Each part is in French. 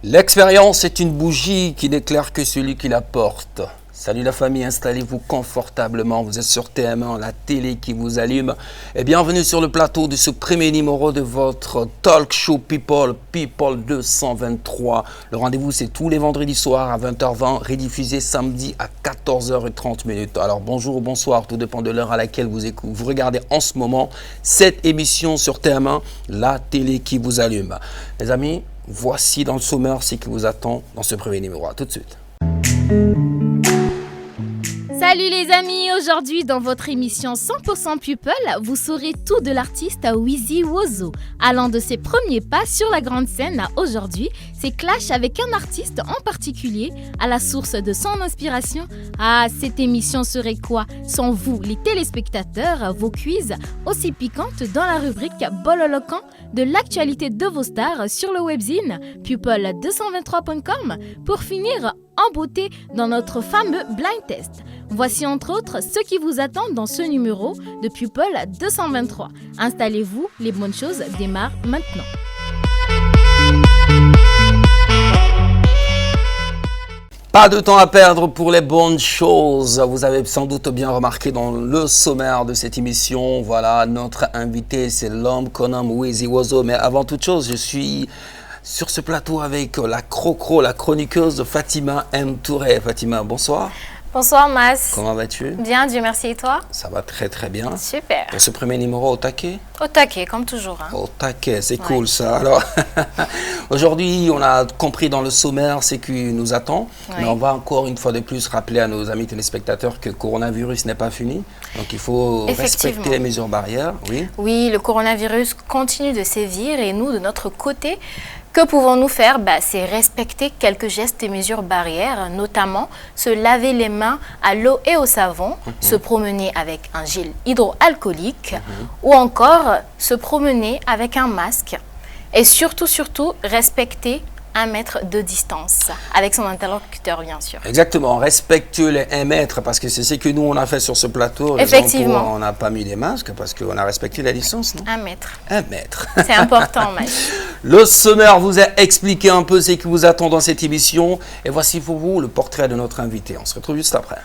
L'expérience est une bougie qui n'éclaire que celui qui la porte. Salut la famille, installez-vous confortablement. Vous êtes sur TM1, la télé qui vous allume. Et bienvenue sur le plateau de ce premier numéro de votre talk show People 223. Le rendez-vous, c'est tous les vendredis soirs à 20h20, rediffusé samedi à 14h30. Alors bonjour ou bonsoir, tout dépend de l'heure à laquelle vous regardez en ce moment cette émission sur TM1, la télé qui vous allume. Les amis, voici dans le sommaire ce qui vous attend dans ce premier numéro. À tout de suite. Salut les amis, aujourd'hui dans votre émission 100% People, vous saurez tout de l'artiste Wizzy Wozo. Allant de ses premiers pas sur la grande scène à aujourd'hui, ses clashs avec un artiste en particulier, à la source de son inspiration. Ah, cette émission serait quoi sans vous, les téléspectateurs, vos quiz aussi piquantes dans la rubrique Bololocan de l'actualité de vos stars sur le webzine people223.com pour finir en beauté dans notre fameux blind test. Voici entre autres ce qui vous attend dans ce numéro de People 223. Installez-vous, les bonnes choses démarrent maintenant. Pas de temps à perdre pour les bonnes choses. Vous avez sans doute bien remarqué dans le sommaire de cette émission, voilà, notre invité, c'est l'homme qu'on nomme Wizzy Wozo. Mais avant toute chose, je suis sur ce plateau avec la chroniqueuse Fatima M. Touré. Fatima, bonsoir. Bonsoir Mas. Comment vas-tu? Bien, Dieu merci, et toi? Ça va très très bien. Super. Pour ce premier numéro au taquet? Au taquet, comme toujours. Hein. Au taquet, c'est cool ça. Alors, aujourd'hui, on a compris dans le sommaire ce qui nous attend. Oui. Mais on va encore une fois de plus rappeler à nos amis téléspectateurs que le coronavirus n'est pas fini. Donc, il faut respecter les mesures barrières. Oui. Oui, le coronavirus continue de sévir et nous, de notre côté, que pouvons-nous faire? C'est respecter quelques gestes et mesures barrières, notamment se laver les mains à l'eau et au savon, se promener avec un gel hydroalcoolique ou encore se promener avec un masque. Et surtout, respecter 1 mètre de distance avec son interlocuteur, bien sûr. Exactement, respecte les 1 mètre parce que c'est ce que nous on a fait sur ce plateau. Effectivement. On n'a pas mis les masques parce qu'on a respecté la distance, non? 1 mètre. 1 mètre. C'est important, Mike. Le sommaire vous a expliqué un peu ce qui vous attend dans cette émission. Et voici pour vous le portrait de notre invité. On se retrouve juste après.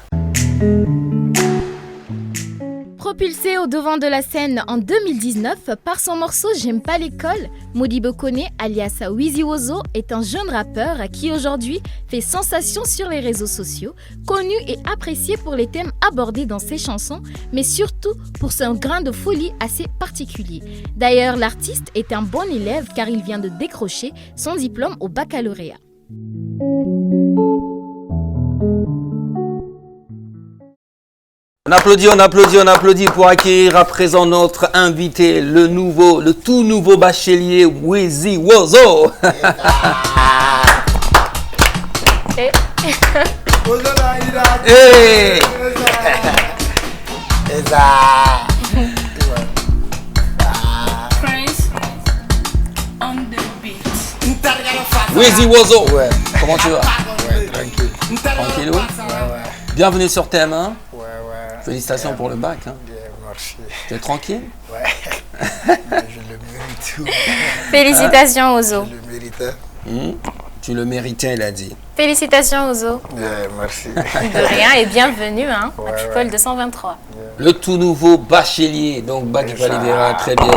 Propulsé au devant de la scène en 2019 par son morceau J'aime pas l'école, Modibo Kone, alias Wizzy Wozo, est un jeune rappeur qui aujourd'hui fait sensation sur les réseaux sociaux, connu et apprécié pour les thèmes abordés dans ses chansons, mais surtout pour son grain de folie assez particulier. D'ailleurs, l'artiste est un bon élève car il vient de décrocher son diplôme au baccalauréat. On applaudit pour accueillir à présent notre invité, le tout nouveau bachelier Wizzy Wozo. Hey. Prince on the beat. Wizzy Wozo. Ouais. Comment tu vas? Ouais, tranquille. Tranquillou? Ouais. Bienvenue sur TM1. Félicitations bien, pour le bac. Hein. Bien, merci. Tu es tranquille? Ouais. Je le mérite. Félicitations, Ozo. Je le mérite. Tu le méritais, il a dit. Félicitations, Ozo. Merci. De rien et bienvenue à People 223. Le tout nouveau bachelier, donc bac Validera, très bien.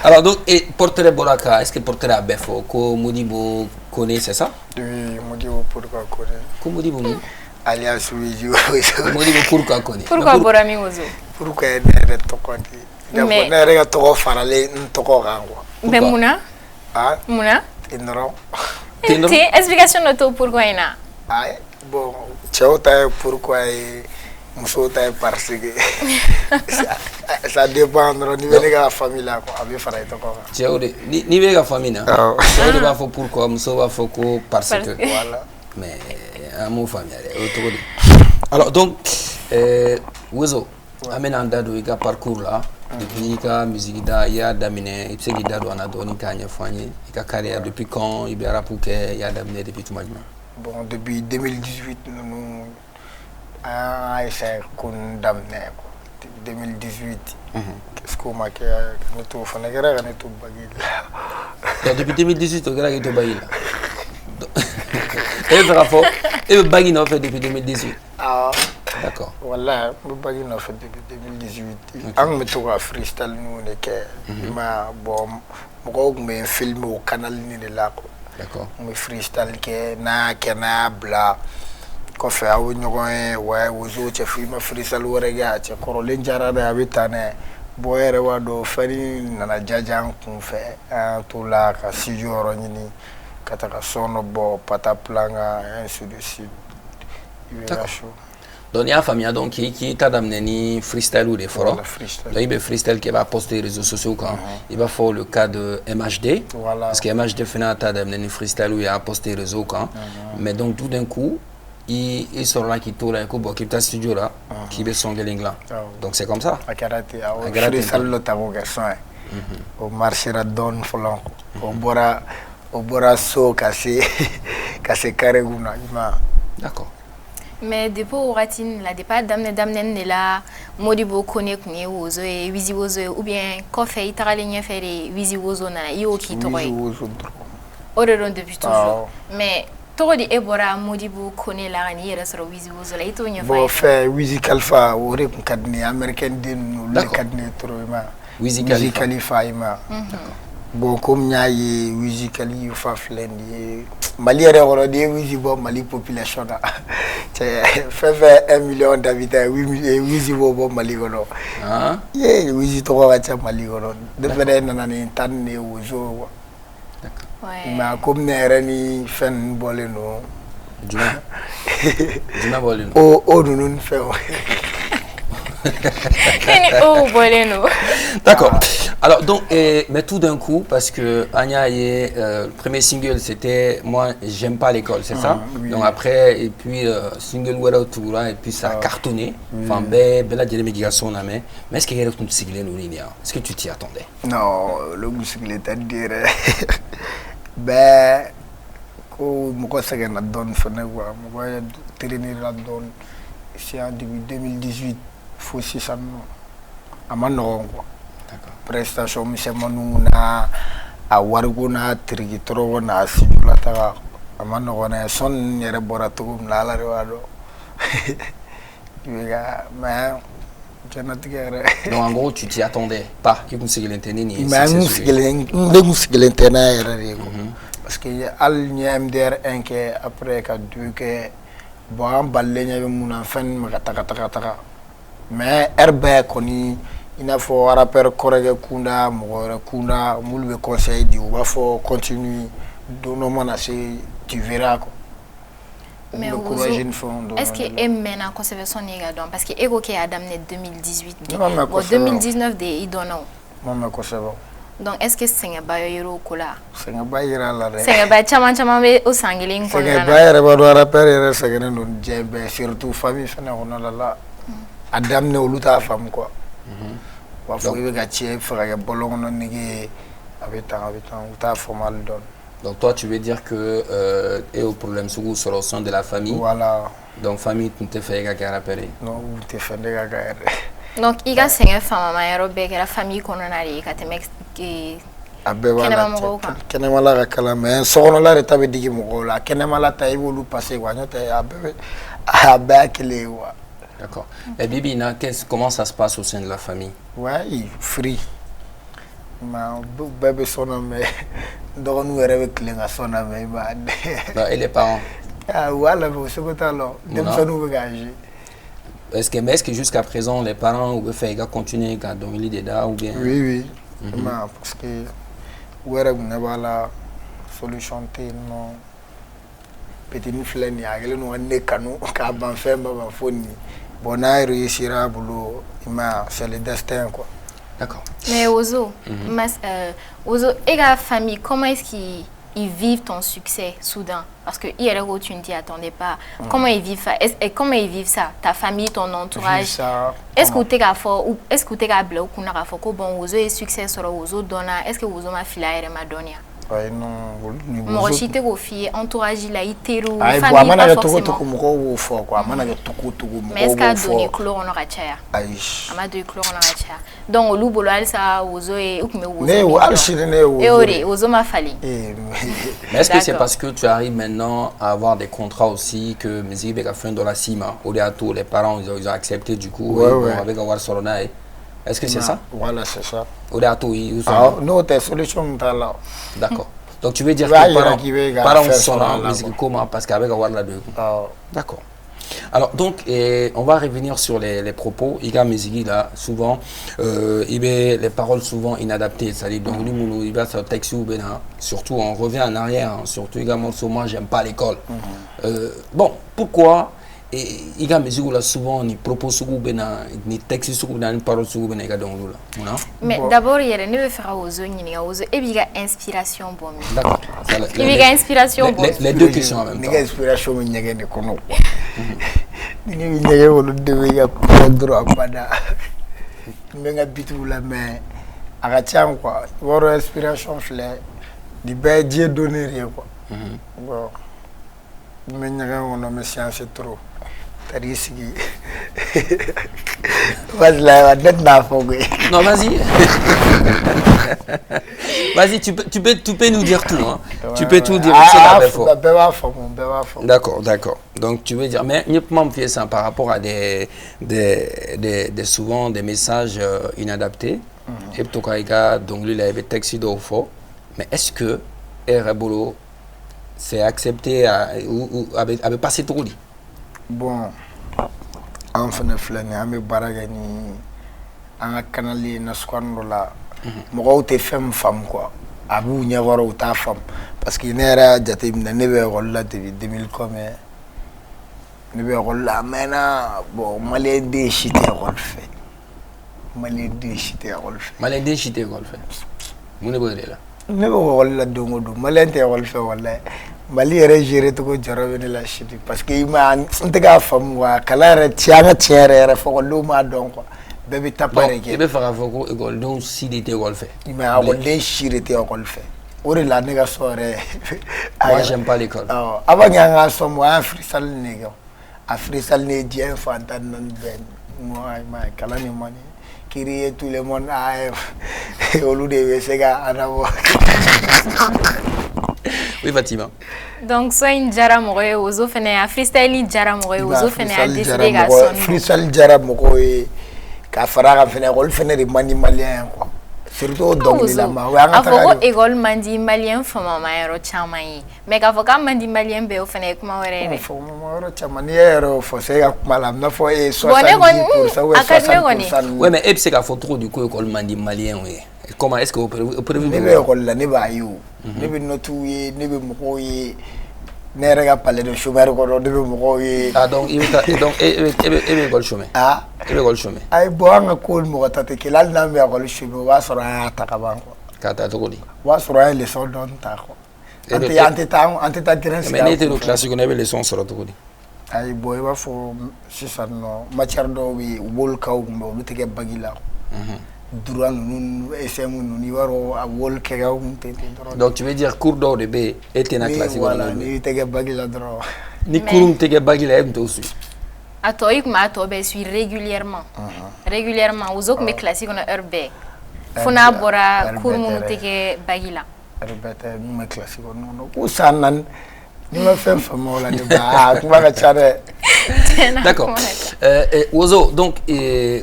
Alors, donc, et Portere Bolaka, est-ce que Portere Abefo, ko Modibo Kone, c'est ça? Oui, Modibo pourquoi Kone. Ko Modibo mi? Alias Wizzy Wozo. Modibo pourquoi Kone? Pourquoi Borami Ozo? Pourquoi elle est toquante? Mais elle est toquante farale, toquante. Mais Mouna? Ah? Mouna? Indro. Explication de tout pourquoi il a. Ah, bon, Tchao, pourquoi Muso taille parce que ça dépend de niveau de la famille là quoi avec Faraï to quoi. Tchao de niveau de la famille là. Tchao de va faut pourquoi Muso va faut que parce que voilà. Mais un mot familial. Alors donc Wozo amena ndado iga parcours là depuis ka musique da ya damine ipse gida do ana do ni kanya fanye ika carrière depuis quand il biara pour que ya damine depuis tout maintenant. Bon depuis 2018 nous a essayé qu'on damine 2018 qu'est-ce qu'on m'a que nous tout fana gara ne tout bagil Donc depuis 2018 regarde que tu bailles là. Et le rapport et le baggy n'a fait depuis 2018. Ah. D'accord. Voilà, le baggy n'a fait depuis 2018. On me trouve freestyle nous on est que ma bon moi me film au canal ni de là. D'accord. Me freestyle que na bla. Ko fe awu nyogoy wa wuzo che film freestyle worega che korolen jarada abitane. Boyere wa do fari nana jajan kun fe to la ka sijoro nyini kataka sono bo pata planga ainsi de suite. Donc il y a une famille donc qui t'a amené ni freestyle ou des forums. Là il y a freestyle qui va poster les réseaux sociaux quand il va faire le cas de MHD. Voilà. Parce que MHD finalement t'a amené ni freestyle où il a posté les réseaux quand. Mais donc tout d'un coup il sort là qui tourne un coup qui t'a studio là qui veut son là. Donc c'est comme ça. A karate a freestyle lo tabo ga son. Au marché la donne folon. Au bora so cassé carré guna ima. D'accord. Mais depuis Oratine, la départ d'amener là, Modibo connaît qu'on ozo et Wizi Wozo ou bien Koffé italien faire Wizi Wozo na yo qui toi. Wizi Wozo. Oreron depuis toujours. Mais toi de Ebora Modibo connaît la rani et sur Wizi Wozo là ito nya fa. Bon fait Wizi Khalifa ore kun kadni américain din le kadni trop ma. Wizi Khalifa ima. Bon comme nyaay Wizi Khalifa flendi Mali est encore des Mali population là. Fait 1 million d'habitants, 8 bon Mali golo. Ah. Yeah, 8 trop à Mali golo. De faire un tan né au jour. D'accord. Ouais. Mais comme n'est ni fin boleno. Dina boleno. Oh nous fait. Oh boleno. D'accord. Alors donc mais tout d'un coup parce que Anya le premier single c'était moi j'aime pas l'école, c'est ça? Oui. Donc après et puis single Wera Toura et puis ça a cartonné. Enfin bella dire médiation là mais est-ce qu'il y a un single nous linéaire? Est-ce que tu t'y attendais? Non, le single était dire ben ko mo sege na don fene quoi mo traîner la donne c'est en début 2018 faut 6 ans amano quoi. D'accord. Prestation misemanu na a wargo na trigi tro na sijula ta amano na son yere boratu na la rewado. Mais donc en gros tu t'y attendais pas que vous seguez l'intérêt parce que al MDR 1 que après ka du que bon balenya mun en fin taka mais RB koni il faut rappeur correct kunda mo kunda mulbe conseil di va faut continuer dono manase tu verras quoi. Mais est-ce que est en conservation négative parce que ego qui a damné 2018 2019 de idono maman conservation donc est-ce que c'est un bayo kola c'est un bayo la c'est un bayo chama be o sangilin ko c'est un bayo ba rappeur c'est que non djembe surtout famille fena on la adamne oluta femme quoi wa fo be ga tie fra ga bolon non nigi habitant ta formal don. Donc toi tu veux dire que et au problème sur le son de la famille. Voilà. Donc famille tu te fait ga rappelé. Non, tu te fait ga donc il y a 5 femmes ma robe que la famille qu'on a ali ka te mex qui kenema la kala mais sono la reta be digi mo la kenema la ta evolu passer quoi nyote abe kele wa. D'accord. Et Bibi comment ça se passe au sein de la famille? Ouais, free. Ma bébé sonne mais donc nous avec les garçons mais et les parents? Ah voilà, c'est quoi alors dem ça nous engager. Est-ce que jusqu'à présent les parents ou faire continuer à dormir dedans ou bien? Oui. Parce que ouais on va la solution non petit nous flâner agile nous on est canon ka ban faire ba foni bon a réussira boulot c'est le destin quoi. D'accord. Mais Ozo, Ozo et la famille, comment est-ce qu'ils vivent ton succès soudain? Parce que hier tu ne t'y attendais pas. Comment ils vivent ça? Et comment ils vivent ça? Ta famille, ton entourage. Est-ce que tu as fort ou est-ce que tu as bleu ou qu'on a fort que bon Ozo est succès sur Ozo donna? Est-ce que Ozo m'a filé et m'a donné? Ouais, non, Mɔgɔ si tɛ k'o f'i ye entourage la i teriw famille pas forcément mɔgɔw b'o fɔ quoi a mana kɛ togo togo mɔgɔw b'o fɔ mais est-ce que a donni tulo kɔnɔ ka caya ayi a ma don i tulo kɔnɔ ka caya donc olu bolo halisa wozo ye u tun bɛ wozo ne hali sini ne ye wozo o de wozo ma falen mais est-ce que c'est parce que tu arrives maintenant à avoir des contrats aussi que musique bɛ ka fɛn dɔ la s'i ma o de y'a to les parents ils ont accepté du coup avec ka wari sɔrɔ n'a ye est-ce que c'est ça? Voilà, c'est ça. Non, t'es solution là. D'accord. Donc tu veux dire que les parents sont là, mais comment? Parce qu'avec avoir la deux. D'accord. Alors donc, on va revenir sur les propos. Il y a Mizigi là, souvent, il y a les paroles souvent inadaptées. C'est-à-dire, donc, il va sur texte ou surtout, on revient en arrière. Hein, surtout, il y a morceau, moi, j'aime pas l'école. Bon, pourquoi? Et il y a Mizigi là, souvent, il propose ni texte ni parole ni mais d'abord, il y a des ne faire aux zones, il y a inspiration bon. D'accord. Il y a inspiration bon. Les deux questions en même temps. Il y a inspiration il y a des kono. Ni il y a le de ya droit bada. Menga bitu la mais akatiam quoi. Woro inspiration fleur. Di ba Dieu donner rien quoi. Bon. Mais il y a on science trop. Non, vas-y. Vas-y, tu peux nous dire tout. Hein. Tu peux tout dire. D'accord, d'accord. Donc, tu veux dire, mais il ça par rapport à souvent des messages inadaptés. Et puis, donc, lui, il avait texte d'eau fort. Mais est-ce que Rebolo c'est accepté ou avait passé trop dit? Bon, en fin de flâner, on baragani, on a canalé na squando là. Moi, t'es femme quoi. Abou n'y avoir ou ta femme, parce qu'il n'est pas déjà ne rôle là depuis 2000 comme ne rôle là maintenant. Bon, malais déchité rôle fait. Malais déchité rôle fait. Malais déchité rôle fait. Mon éboulé là. Ne rôle là donc malais t'es rôle fait voilà. Mali yɛrɛ géré togo jara bɛ ne la chiti parce que n tɛ k'a faamu wa kalan yɛrɛ tiɲɛ an ka tiɲɛ yɛrɛ fɔkɔlidenw m'a dɔn quoi bɛɛ bɛ tapa de kɛ. I bɛ fɛ k'a fɔ ko ekɔlidenw si de tɛ ekɔli fɛ. mais ekɔliden si de tɛ ekɔli fɛ o de la ne ka sɔn yɛrɛ. moi j'aime pas l'école. avant que an ka sɔn an y'a freestyle ne kɛ a freestyle ne ye diɲɛ fantan naani bɛɛ kalan ni man di créer tout le monde olu de bɛ se ka anabɔ. Oui, Fatima. Donc, soit une jara mogoye, ozo fene a freestyle jara mogoye, ozo fene a décidé ka son. Freestyle jara mogoye, ka fara ka fene rôle fene de mandi malien quoi. Surtout donc la ma. A foko école mandi malien fama ma yero chama yi. Mais ka foka mandi malien be o fene kuma wéré re. Fama ma yero chama ni yero fo se ka malam na fo 70% ou 60%. Ouais, mais c'est ka fo trop du coup école mandi malien oui. Comment est-ce que vous pouvez ne bɛ école la ne b'a ye o ne bɛ notes ye ne bɛ mɔgɔw ye ne yɛrɛ ka palais de chômeur kɔnɔ ne bɛ mɔgɔw ye. Ah donc e bɛ école chômeur. Ah e bɛ école chômeur. ayi bon an ka ko mɔgɔ ta tɛ kelen hali n'an bɛ école chômeur o b'a sɔrɔ an y'a ta ka ban quoi. K'a ta cogo di. O b'a sɔrɔ an ye leçon dɔɔni ta quoi. an tɛ taa terrain sigi. mais n'e tɛ don classe kɔnɔ e bɛ leçon sɔrɔ cogo di. ayi bon i b'a fɔ sisan nɔ matière dɔw bɛ yen u b'olu kaw kun bɛ olu tɛ kɛ bagi la. Droit nous SM nous niveau à wall kega donc tu veux dire cours d'or de B était na classe voilà ni tege bagi la droit ni cours tege bagi la m aussi atoik ma to be suis régulièrement aux autres mes classiques on a heure B fona bora cours mon tege bagi la répéter mes classiques non ou sanan ni ma femme femme la débat tu vas chare. D'accord. Ozo, donc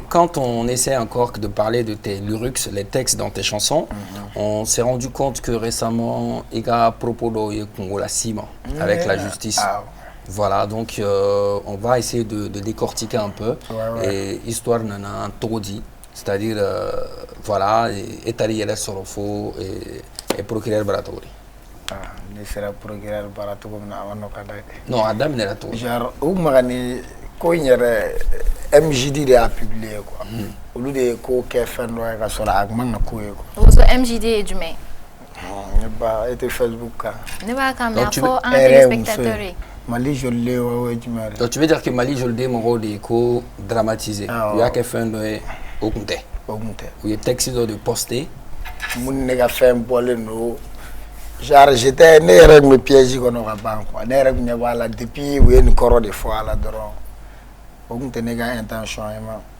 quand on essaie encore de parler de tes lyrics, les textes dans tes chansons, on s'est rendu compte que récemment, il y a un propos de Congo Ciment avec la justice. Voilà, donc on va essayer de décortiquer un peu. Et histoire n'en a trop dit, c'est-à-dire, voilà, étaler les sorofos et procureur Baratori. Ne sera procureur Baratori non, Adam n'est pas trop. Genre, où magani ko yɛrɛ MJD de a publié quoi. Olu de ko kɛ fɛn dɔ ye ka sɔrɔ a man ka ko ye quoi. Ozo MJD ye jumɛn? Ne ba e tɛ Facebook kan. Ne b'a kan mais a fɔ an ka téléspectateurs ye. Mali jolile o ye jumɛn ye? Donc tu veux dire que Mali jolide mɔgɔw de ko dramatiser. U y'a kɛ fɛn dɔ ye o kun tɛ. O kun tɛ. U ye texte dɔ de poster. Mun ne ka fɛn bɔlen don. Genre, j'étais né avec mes pièges qu'on aura pas quoi. Né avec mes voilà depuis oui une coro des fois là dedans. On tenait une intention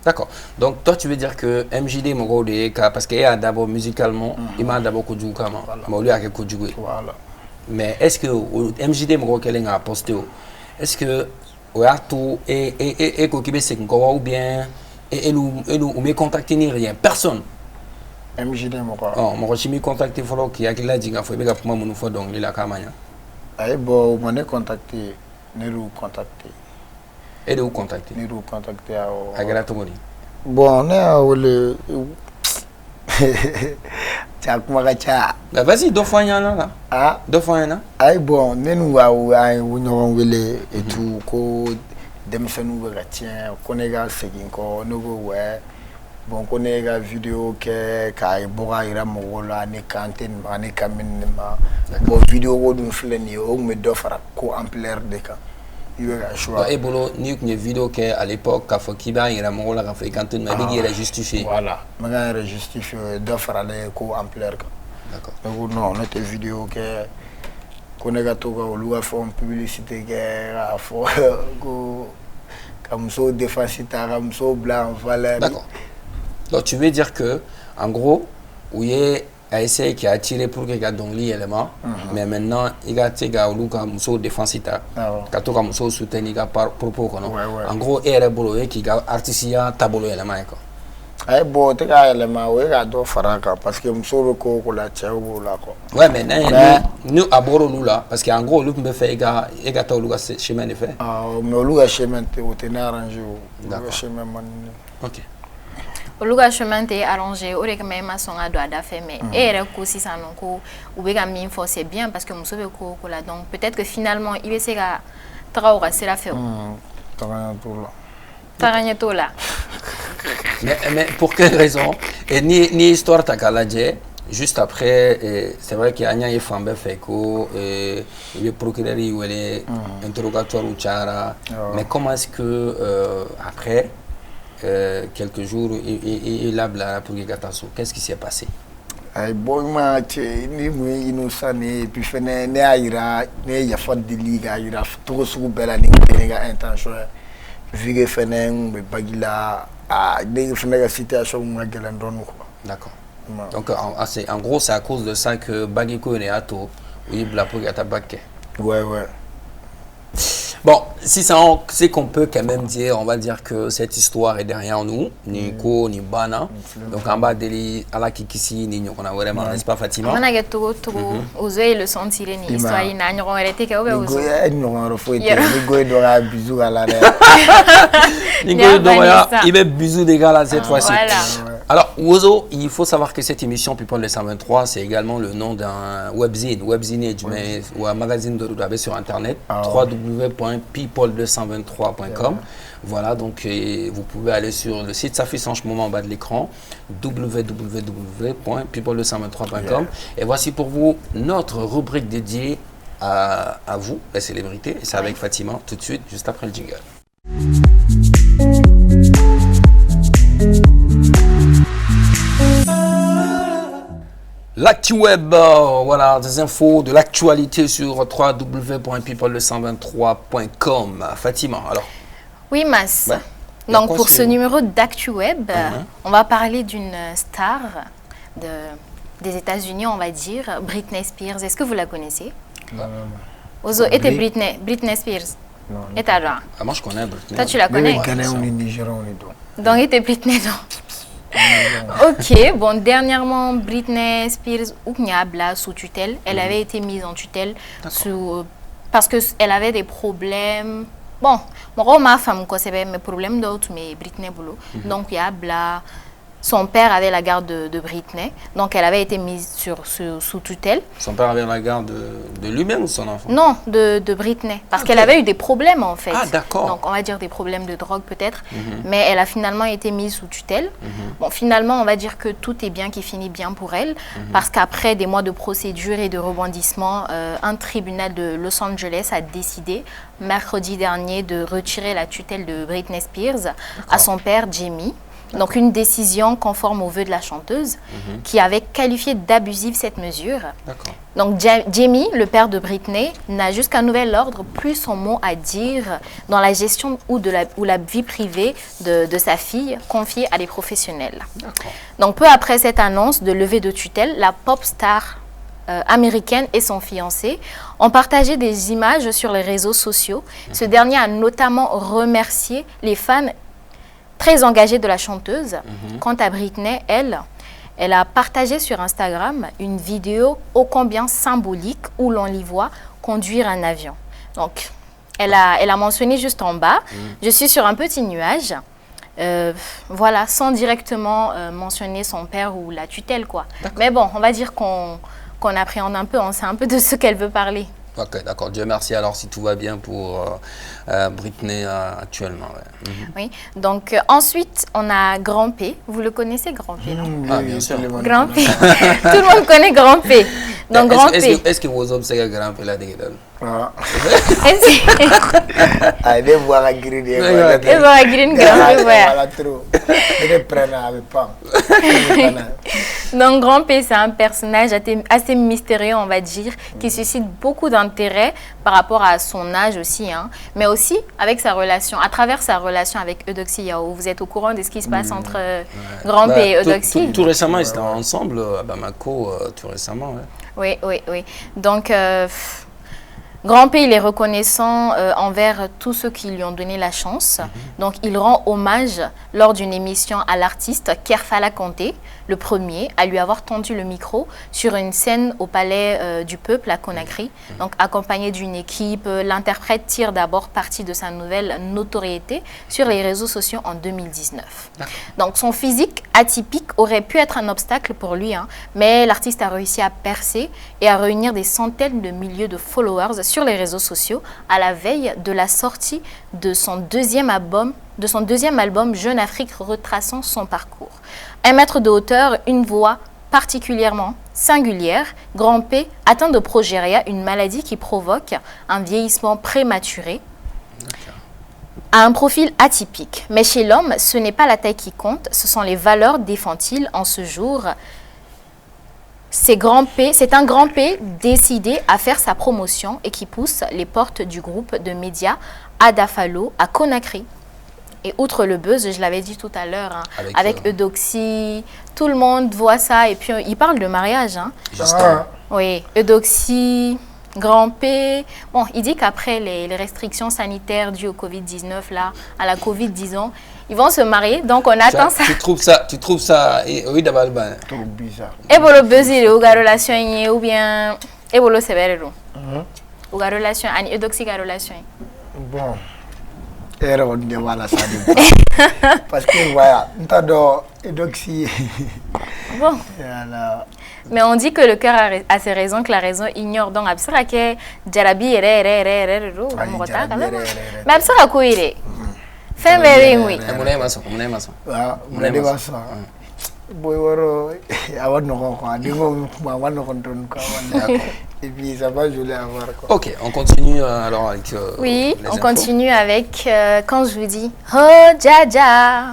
D'accord. Donc toi tu veux dire que MJD Moro de parce qu'il y a d'abord musicalement, il m'a d'abord connu comment. Mais lui a que connu. Voilà. Mais est-ce que MJD Moro qu'elle a posté, est-ce que ou a tout et qu'on c'est encore ou bien et nous me contacter ni rien personne. MJD Moro. Oh, moi je me contacter follow qui a qui l'a dit qu'il faut bien que moi mon faut donc il a camanya. Ay bon, on est contacté, nous contacter. Et de vous contacter. Nous contacter à. Agara Tomori. Bon, on est à le. Bah vas-y, deux fois là. Ah. Deux fois là. Ay bon, nous avons et tout ko demisonu ga tien ko ne ga segin ko no go we bon ko ne ga vidéo ke kai boga ira mo wala ne kanten ma ne kamin ma bon vidéo wo dun fleni o me do fara ko ampleur de ka il a choix et bolo ni une vidéo que à l'époque ka fo kiba ira mo wala ka fo kanten ma bi ira justifié voilà ma ga justifié do fara le ko ampleur ka d'accord donc non notre vidéo que Konega toka oluga font publicité que a fo go comme so défacita comme so blanc valeur. D'accord. Donc tu veux dire que en gros où a essayé qui a attiré pour que gars donc l'élément mais maintenant il a tiré gars oluga so défacita ka toka so soutenir gars par propos quoi non en gros est bolo qui gars artisia tabolo élément quoi. Ay bon te ka élément we ga do faraka parce que mso ko la tchao la ko. Ouais mais nous aboro nous là parce qu'en gros nous me fait gars et gars oluga chemin de fait. Ah mais oluga chemin te o te na arranger o chemin man. OK. Oluga chemin te arrangé o que même son a doit da fait mais et ko si ça non ko ou be ga mi c'est bien parce que mso be ko la donc peut-être que finalement il se ga traora c'est la fait. Taranya tout là. Mais pour quelle raison? Et ni histoire takaladje juste après c'est vrai qu'il y a un fambe feko et le procureur il est interrogatoire ou chara mais comment est-ce que après quelques jours il a blâmé pour Gatasso qu'est-ce qui s'est passé? Ay bon ma ni mu innocent et puis fene ne aira ne ya fond de liga aira tout ce bela ni ga intention vu fene be bagila a des situation ma gelen don quoi. D'accord. Donc en gros c'est à cause de ça que Bagiko est à tout oui bla pour gata bakke. Ouais. Bon, si ça c'est qu'on peut quand même dire, on va dire que cette histoire est derrière nous, ni ko ni bana. Donc en bas deli ala kikisi ni on a vraiment n'est-ce pas Fatima? On a gâté tout oser le sentir ni histoire ina nyon arrêté que obe ozo. Ni on faut être ni go do la bisou à la. Ni go do ya il met bisou des gars là cette fois-ci. Alors Ozo, il faut savoir que cette émission People le 123 c'est également le nom d'un webzine ou un magazine de Roudabe sur internet www.people223.com. Voilà, donc vous pouvez aller sur le site, ça affiche en ce moment en bas de l'écran, www.people223.com. Et voici pour vous notre rubrique dédiée à vous, la célébrité. Et c'est avec Fatima tout de suite, juste après le jingle. L'actu web, voilà, des infos, de l'actualité sur www.people223.com. Fatima, alors. Oui, Mas. Ouais. Donc, pour ce numéro d'actu web, on va parler d'une star des États-Unis, on va dire, Britney Spears. Est-ce que vous la connaissez? Non. Ozo, était Britney Spears. Non. Et toi? Ah, moi je connais Britney. Toi, tu la connais? Donc, était Britney, non? Ok, bon, dernièrement, Britney Spears Oukniabla sous tutelle. Elle avait été mise en tutelle parce qu'elle avait des problèmes. Bon, ma femme, quoi, c'est mes problèmes d'autres, mais Britney Boulot. Donc, il y a Bla. Son père avait la garde de Britney, donc elle avait été mise sous tutelle. Son père avait la garde de lui-même ou son enfant? Non, de Britney, parce qu'elle avait eu des problèmes en fait. Ah d'accord. Donc on va dire des problèmes de drogue peut-être, mais elle a finalement été mise sous tutelle. Bon, finalement on va dire que tout est bien qui finit bien pour elle, parce qu'après des mois de procédure et de rebondissement, un tribunal de Los Angeles a décidé mercredi dernier de retirer la tutelle de Britney Spears à son père Jamie. Donc une décision conforme aux vœux de la chanteuse qui avait qualifié d'abusive cette mesure. D'accord. Donc Jamie, le père de Britney, n'a jusqu'à nouvel ordre plus son mot à dire dans la gestion ou la vie privée de sa fille confiée à des professionnels. D'accord. Donc peu après cette annonce de levée de tutelle, la pop star américaine et son fiancé ont partagé des images sur les réseaux sociaux. Ce dernier a notamment remercié les fans très engagés de la chanteuse. Quant à Britney, elle a partagé sur Instagram une vidéo ô combien symbolique où l'on l'y voit conduire un avion. Donc, elle a mentionné juste en bas, je suis sur un petit nuage. Voilà, sans directement mentionner son père ou la tutelle, quoi. Mais bon, on va dire qu'on appréhende un peu, on sait un peu de ce qu'elle veut parler. Ok, d'accord. Dieu merci alors si tout va bien pour Britney actuellement. Ouais. Oui, donc ensuite, on a Grand P. Vous le connaissez, Grand P, non? Ah, bien sûr. Grand P. Tout le monde connaît Grand P. Donc, Grand P. Est-ce que vous observez Grand P là dedans? Allez voir la grille. Et voilà, Green Grand P, Voilà trop. Ne prenne avec pas. Donc, Grand P, c'est un personnage assez mystérieux, on va dire, qui suscite beaucoup d'intérêt par rapport à son âge aussi, hein, mais aussi avec sa relation, à travers sa relation avec Eudoxie Yao. Vous êtes au courant de ce qui se passe entre Grand P et Eudoxie? Tout récemment, ils étaient ensemble à Bamako, tout récemment. Ouais. Oui. Donc, Grand P, il est reconnaissant envers tous ceux qui lui ont donné la chance. Donc, il rend hommage lors d'une émission à l'artiste Kerfala Kanté, le premier, à lui avoir tendu le micro sur une scène au Palais du Peuple à Conakry. Donc, accompagné d'une équipe, l'interprète tire d'abord parti de sa nouvelle notoriété sur les réseaux sociaux en 2019. Donc, son physique atypique aurait pu être un obstacle pour lui, hein, mais l'artiste a réussi à percer et à réunir des centaines de milliers de followers sur les réseaux sociaux à la veille de la sortie de son deuxième album Jeune Afrique, retraçant son parcours. 1 mètre de hauteur, une voix particulièrement singulière, Grand P atteint de progéria, une maladie qui provoque un vieillissement prématuré, a un profil atypique. Mais chez l'homme, ce n'est pas la taille qui compte, ce sont les valeurs, défend-il en ce jour. C'est un Grand P décidé à faire sa promotion et qui pousse les portes du groupe de médias Adafalo à Conakry. Et outre le buzz, je l'avais dit tout à l'heure, hein, avec Eudoxie, tout le monde voit ça et puis il parle de mariage. Hein. Oui, Eudoxie, Grand P. Bon, il dit qu'après les restrictions sanitaires dues au Covid-19, là, à la Covid, disons, ils vont se marier, donc on attend ça. Tu trouves ça, oui, d'abord, Trop bizarre. Et pour le buzz, il est ou la relation ou bien, et pour le sévère, ou la relation, ani Eudoxie la relation. Bon. On ne voilà ça parce que voilà, nous Eudoxie. Bon. Mais on dit que le cœur a ses raisons, que la raison ignore. Donc, absara ke jarabi mais absara ko ire. Femere oui. Boy waro awad no ko dingo ma wan no konton ko et puis ça va je l'ai avoir quoi. OK, on continue alors avec oui, on continue avec quand je vous dis oh jaja,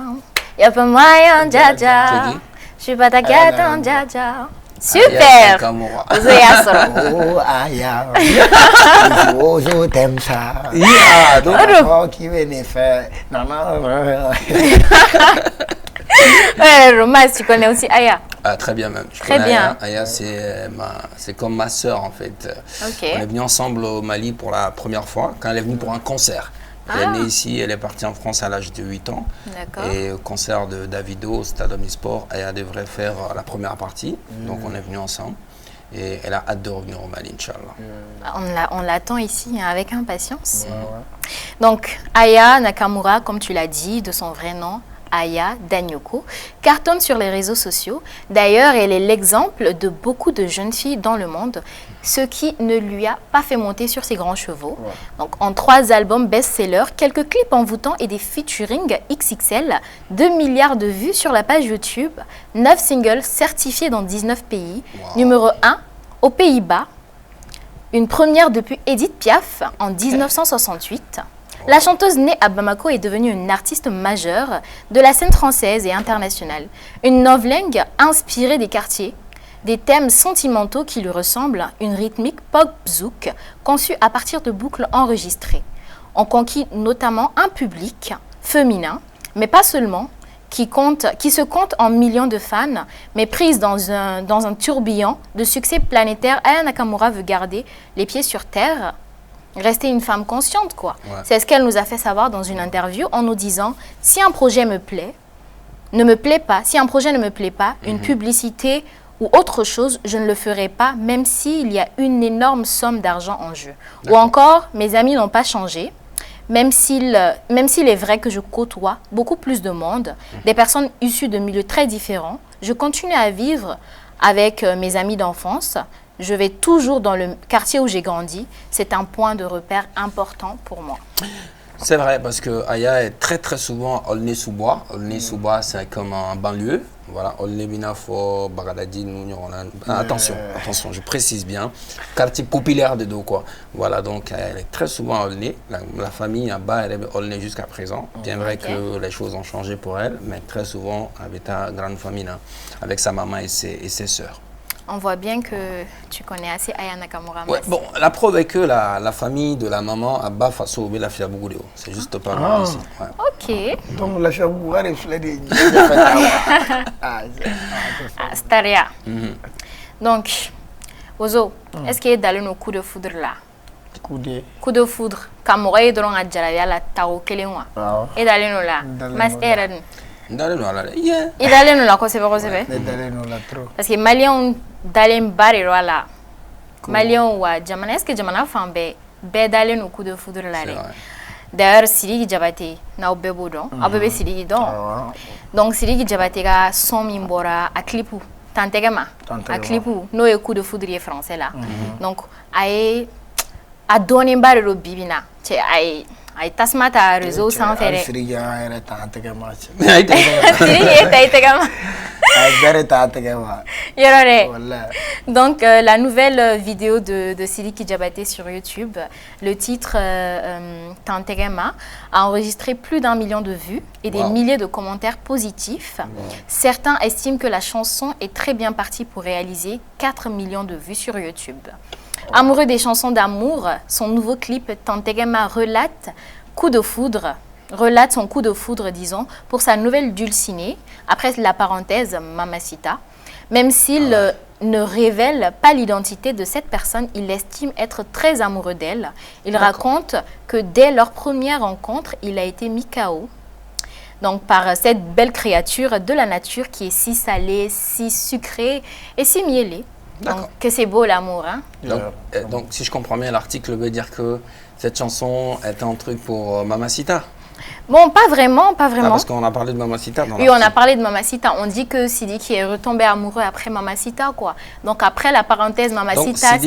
y a pas moyen jaja. Je suis pas ta gâte en jaja. Super. Oh aya. Je t'aime ça. Yeah, donc qui venait faire non. Romance, tu connais aussi Aya? Ah, très bien même. Très bien. Aya, c'est comme ma sœur en fait. Okay. On est venus ensemble au Mali pour la première fois, quand elle est venue pour un concert. Elle est née ici, elle est partie en France à l'âge de 8 ans. D'accord. Et au concert de Davido, au Stade Omnisport, Aya devrait faire la première partie. Donc on est venus ensemble. Et elle a hâte de revenir au Mali, Inch'Allah. On l'attend ici hein, avec impatience. Donc Aya Nakamura, comme tu l'as dit, de son vrai nom, Aya Danyoko, cartonne sur les réseaux sociaux. D'ailleurs, elle est l'exemple de beaucoup de jeunes filles dans le monde, ce qui ne lui a pas fait monter sur ses grands chevaux. Donc, en 3 albums best-sellers, quelques clips envoûtants et des featuring XXL, 2 milliards de vues sur la page YouTube, 9 singles certifiés dans 19 pays, numéro 1 aux Pays-Bas, une première depuis Edith Piaf en 1968. La chanteuse née à Bamako est devenue une artiste majeure de la scène française et internationale. Une novlangue inspirée des quartiers, des thèmes sentimentaux qui lui ressemblent, une rythmique pop-zouk conçue à partir de boucles enregistrées. On conquit notamment un public féminin, mais pas seulement, qui se compte en millions de fans, mais prise dans un tourbillon de succès planétaire. Aya Nakamura veut garder les pieds sur terre, rester une femme consciente, quoi. Ouais. C'est ce qu'elle nous a fait savoir dans une interview en nous disant « Si un projet ne me plaît pas, une publicité ou autre chose, je ne le ferai pas, même s'il y a une énorme somme d'argent en jeu. » Ou encore « Mes amis n'ont pas changé. Même s'il est vrai que je côtoie beaucoup plus de monde, des personnes issues de milieux très différents, je continue à vivre avec mes amis d'enfance. Je vais toujours dans le quartier où j'ai grandi. C'est un point de repère important pour moi. C'est vrai, parce que Aya est très très souvent Aulnay-sous-Bois. Aulnay-sous-Bois, c'est comme un banlieue. Voilà, Aulnay-Binafo, Bagadadi, attention, je précise bien. Quartier populaire de Do, quoi. Voilà, donc elle est très souvent à Aulnay. La famille en bas, elle est Aulnay jusqu'à présent. Bien vrai que les choses ont changé pour elle, mais très souvent avec ta grande famille, là, avec sa maman et ses sœurs. On voit bien que tu connais assez Aya Nakamura. Ouais, bon, la preuve est que la famille de la maman a bas face au la Fiabougou. C'est juste pas mal ici. Ouais. Ok. Donc la Fiabougou est fleur de Staria. Donc, Ozo, est-ce qu'il y a dans nos coups de foudre là? Coup de foudre. Kamora est dans la Djalavia la Tao Kelengwa. Et dans nos là. Mas Eren. Ndaleno ala yeah. Idaleno la quoi c'est pas Ndaleno la trop. Parce que Malien dalen bari wala. Malien wa jamana est-ce que jamana fambe be dalen au coup de foudre là. D'ailleurs Siri Djabate na obebo don, abebe Siri don. Donc Siri Djabate ga son mimbora a clipu tantegama. A clipu no e coup de foudre français là. Donc a donné bari ro bibina. Che ay tasmata réseau sans faire. Donc la nouvelle vidéo de Sidiki Diabaté sur YouTube, le titre Tantegema a enregistré plus d'1 million de vues et des milliers de commentaires positifs. Certains estiment que la chanson est très bien partie pour réaliser 4 millions de vues sur YouTube. Amoureux des chansons d'amour, son nouveau clip Tantegema relate son coup de foudre, disons, pour sa nouvelle dulcinée, après la parenthèse Mamacita. Même s'il ne révèle pas l'identité de cette personne, il estime être très amoureux d'elle. Il raconte que dès leur première rencontre, il a été mis KO. Donc par cette belle créature de la nature qui est si salée, si sucrée et si mielée. Donc que c'est beau l'amour, hein? Donc si je comprends bien, l'article veut dire que cette chanson est un truc pour Mamacita. Bon, pas vraiment. Ah, parce qu'on a parlé de Mamacita dans Oui, on a parlé de Mamacita. On dit que Sidiki est retombé amoureux après Mamacita, quoi. Donc après la parenthèse Mamacita,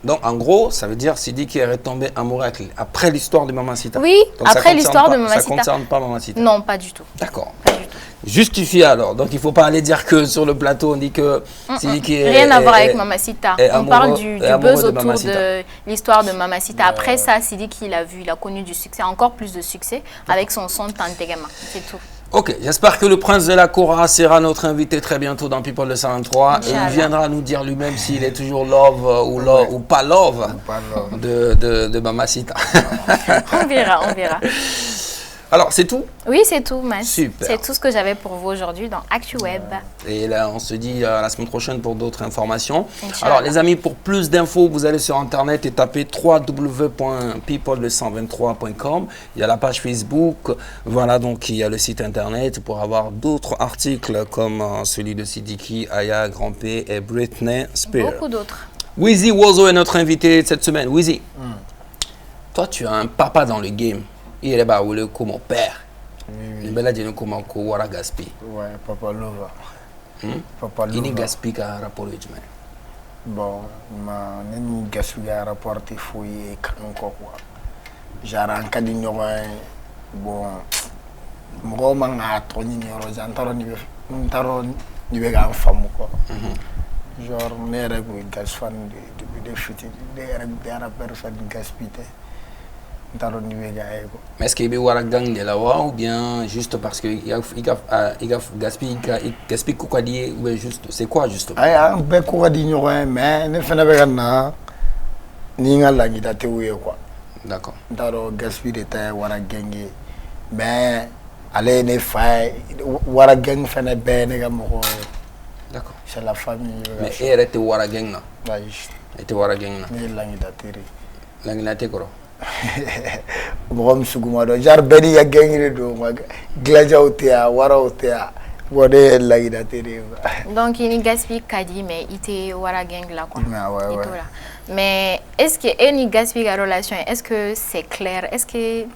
donc en gros, ça veut dire Sidiki est retombé amoureux après l'histoire de Mamacita. Oui, donc après l'histoire de Mamacita. Ça ne concerne pas Mamacita. Non, pas du tout. D'accord. Justifié alors. Donc il ne faut pas aller dire que sur le plateau on dit que Sidiki rien à voir avec Mamacita. On parle du buzz autour de l'histoire de Mamacita. Après ça, Sidiki il a connu du succès, encore plus de succès avec son son Tantegema. C'est tout. Ok, j'espère que le prince de la Kora sera notre invité très bientôt dans People de 123 et il viendra nous dire lui-même s'il est toujours love ou pas love de Mamacita. On verra. Alors, c'est tout? Oui, c'est tout, Mas. Super. C'est tout ce que j'avais pour vous aujourd'hui dans ActuWeb. Et là, on se dit la semaine prochaine pour d'autres informations. Alors, les amis, pour plus d'infos, vous allez sur Internet et tapez www.people123.com. Il y a la page Facebook. Voilà, donc il y a le site Internet pour avoir d'autres articles comme celui de Sidiki, Aya, Grand P et Britney Spears. Beaucoup d'autres. Wheezy Wozo est notre invité cette semaine. Wheezy, toi, tu as un papa dans le game. Il est là comme mon père. Il est là comme mon Wara Gaspi. Ouais, Papa Lova. Papa Lova. Il est Gaspi qui a rapport avec moi. Bon, je suis Gaspi qui a rapport avec moi. J'ai un cas de bon, je suis un femme. Genre, je suis un Gaspi. Mais est-ce qu'il y a gang de la ou bien juste parce que il gaspille quoi dire ou juste c'est quoi justement? Ah ben quoi dire mais ne fait pas na ni ngala ni date quoi. D'accord. Daro gaspille de ta wara gangue mais allez ne fait wara gang fait ne ben ne gamo. D'accord. C'est la famille. Mais elle était wara gang na. Ouais. Était wara gang na. Ni la ni date ri. La ni date quoi? Bom suguma do jar beni ya gengire do ma glaja otea wara otea wode la ida tere. Donc il gaspille kadi mais il était wara gang là quoi. Ouais. Mais est-ce que any gaspille la relation est-ce que c'est clair est-ce que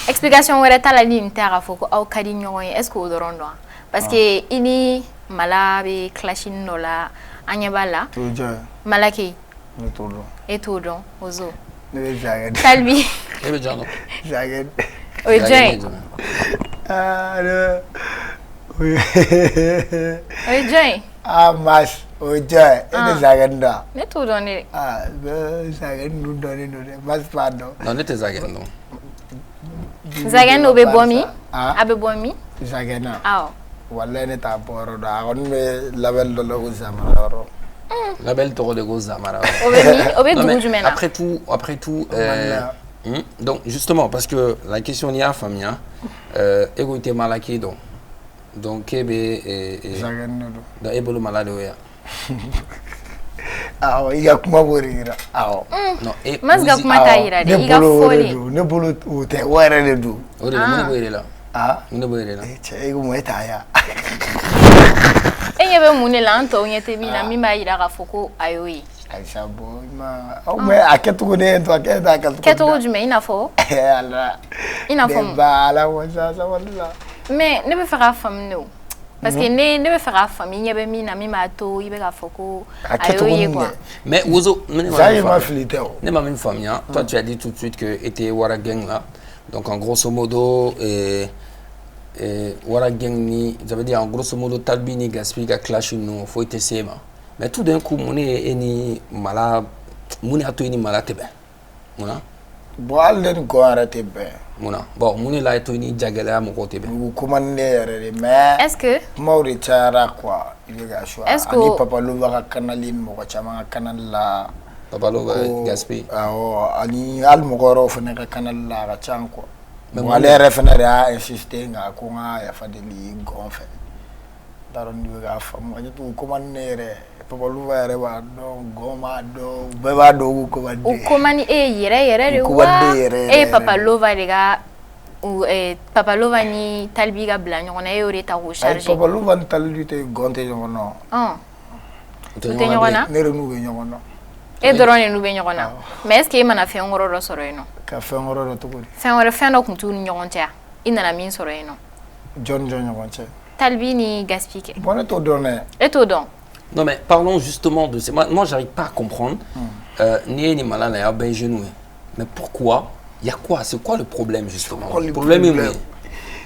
explication wala ta la ligne terre foko au kadi nyoy est-ce que odorondo parce que ini malabe clashing no la anyabala malaki et tout donc ozo Talbi. Jagen. Oui, Jane. Oui. Oui, Jane. Ah, mas. Oui, Jane. Et Jagen da. Ne tout donner. Ah, Jagen nous donner mas pardon. Non, n'était Zagen non. Zagen obe bomi. Abe bomi. Zagen. Ah. Wala ne ta poro da. On me label de lo zamaro. La belle taureau de gros amara. Après tout, donc justement parce que la question n'y a famille, ego était malaki donc kebe et dans ebolo malade oya. Ah, il y a comment bourira. Ah. Non, et masga kuma taira de iga foli. Ne bolo o te wara le do. O de mo boire là. Ah, mo boire là. Che ego mo etaya. Enyebe munela nto nyete bina mimba ira gafoko ayoyi. Aisha boy ma. Oh mais aketu ko ne to aketa aketu. Keto jume inafo. Allah. Inafo. Ba la wasa wala. Mais ne be faire femme no. Parce que ne be faire femme nyebe mina mima to ibe gafoko ayoyi quoi. Mais Ozo, ça y m'a filité. Ne m'a une famille. Toi tu as dit tout de suite que était Wara gang là. Donc en grosso modo wara gang ni ça veut dire en grosso modo Talbi ni gaspille ga clash nous faut être sema mais tout d'un coup mon ni mala mon a to ni mala tebe mona bo allen ko arate be mona bon mon la to ni jagala mo ko tebe ko man ne mais est-ce que mauri tara quoi il ga choix ani papa lo va kanalin mo ko chama kanal la papa lo gaspille ani al mo ko ro fene ka kanal la ga chan quoi. Wale revenere a insister nga ko nga ya fadeli gonfe daron ni ga famu anya tu ko manere papa lu wa re wa do goma do be ba do ko ba de ko mani yere re wa papa lu va re ga papa lu va ni Talbi ga bla nyona yore ta ko charger papa lu va Talbi te gonte nyona te nyona ne re nu be nyona e drone nu be nyona mais est-ce que mana fe ngoro ro soro ino ka fe ngoro ro to ko fe ngoro fe no kuntu nyontia ina na min soro ino John nyontia Talbi ni gaspike bon to donner et to don. Non mais parlons justement de moi j'arrive pas à comprendre ni malala ya ben genou mais pourquoi il y a quoi c'est quoi le problème justement le problème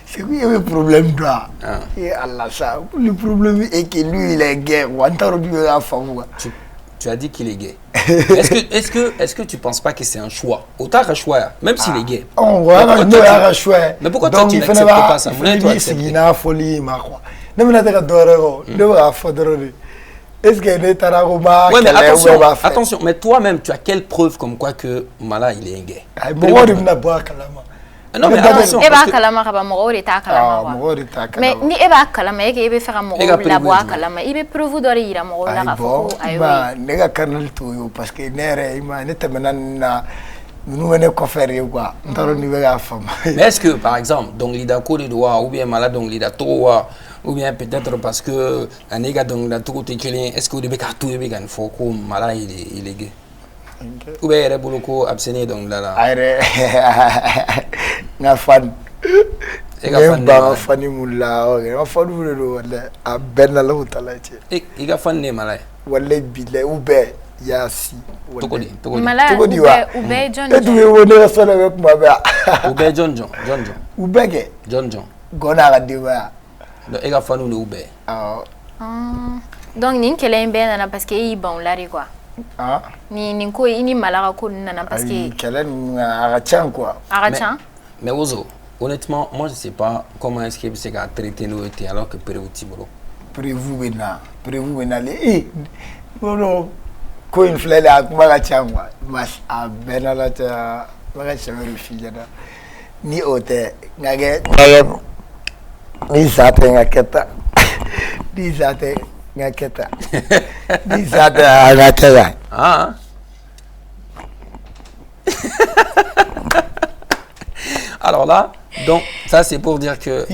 c'est quoi le problème là et Allah ça le problème est que lui il est gay ou antaro du la femme. Tu as dit qu'il est gay. Est-ce que tu penses pas que c'est un choix? Autant un choix, même s'il est gay. On voit un choix. Mais pourquoi toi tu n'acceptes pas ça? Il n'a folie ma quoi. Ne me n'attends pas de va faire. Est-ce que n'est pas là? Ouais, mais attention, mais toi-même tu as quelle preuve comme quoi que Mala il est gay? Bon, il n'a pas kalama. Non mais attention. Eba kalama ka ba mo ori ta kalama mo ori ta kalama. Mais ni eba kalama yake ebe fera mo la boa kalama ibe preuve dore ira mo la ka fo ayo ba nega kanal to yo parce que nere ima ne temena na nous venons quoi faire quoi ndaro ni vega fama. Mais est-ce que par exemple donc lida ko de doa ou bien malade donc lida to ou bien peut-être parce que un nega donc la to te kelin est-ce que vous devez cartou ebe gan fo ko mala il est gay? Ou bien il est beaucoup abstenu donc là. Aire na fan. Et ga fan ba fani mulla o fan mu do wala a benna la utalache. E ga fan ne mala. Wala bile ube yasi. Tokodi mala ube John. E tu me wona sala be kuma ba. Ube John. Ube ke John. Gona ga diwa. Do e ga fanu le ube. Donc nin kele mbe na parce que i bon la quoi. Ah. Ni ko ini malaga ko nana parce que Quelle est quoi. Mais Ozo, honnêtement, moi je sais pas comment est-ce qu'il peut traiter nos été alors que prévu bro. Prévu bena les. Bon ko une flèche à kuma changwa. Mas a benala ta maga chamere fijada. Ni ote ngage ni sate ngaketa. Ni sate ngaketa. Ni sate ngaketa. Ah. Alors là, donc ça c'est pour dire que